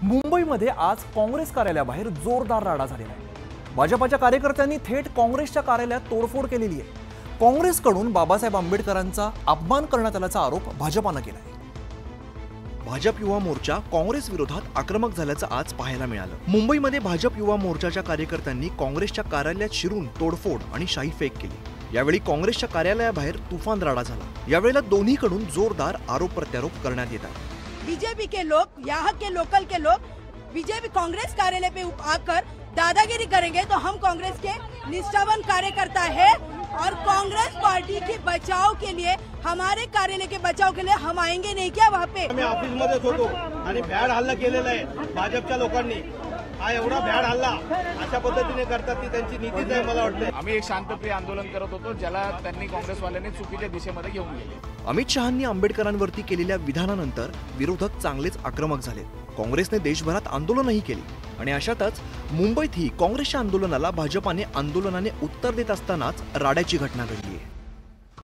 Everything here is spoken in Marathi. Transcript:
मुंबईमध्ये आज काँग्रेस कार्यालयाबाहेर जोरदार राडा झालेला आहे। भाजपच्या कार्यकर्त्यांनी थेट काँग्रेसच्या कार्यालयात तोडफोड केलेली आहे। काँग्रेसकडून बाबासाहेब आंबेडकरांचा अपमान करण्यात आल्याचा आरोप भाजपाने केला आहे। भाजप युवा मोर्चा काँग्रेस विरोधात आक्रमक झाल्याचं आज पाहायला मिळालं। मुंबईमध्ये भाजप युवा मोर्चाच्या कार्यकर्त्यांनी काँग्रेसच्या कार्यालयात शिरून तोडफोड आणि शाईफेक केली। यावेळी काँग्रेसच्या कार्यालयाबाहेर तुफान राडा झाला। यावेळेला दोन्हीकडून जोरदार आरोप प्रत्यारोप करण्यात येत आहे। बीजेपी के लोग, यहाँ के लोकल के लोग बीजेपी कांग्रेस कार्यालय पे आकर दादागिरी करेंगे तो हम कांग्रेस के निष्ठावान कार्यकर्ता है और कांग्रेस पार्टी के बचाव के लिए, हमारे कार्यालय के बचाव के लिए हम आएंगे नहीं क्या वहाँ पे। आम्ही ऑफिस मध्येच होतो आणि भ्याड हल्ला केलेला आहे भाजपच्या लोकांनी। हा एवढा भ्याड हल्ला अशा पद्धतीने करतात ती त्यांची नीतीच आहे मला वाटतं। आम्ही एक शांतप्रिय आंदोलन करत होतो ज्याला त्यांनी काँग्रेसवाल्यांनी चुकीच्या दिशेमध्ये घेऊन गेले। अमित शहांनी आंबेडकरांवरती केलेल्या विधानानंतर विरोधक चांगलेच आक्रमक झाले। काँग्रेसने देशभरात आंदोलनही केली आणि अशातच मुंबईतही काँग्रेसच्या आंदोलनाला भाजपाने उत्तर देत असतानाच राड्याची घटना घडली आहे।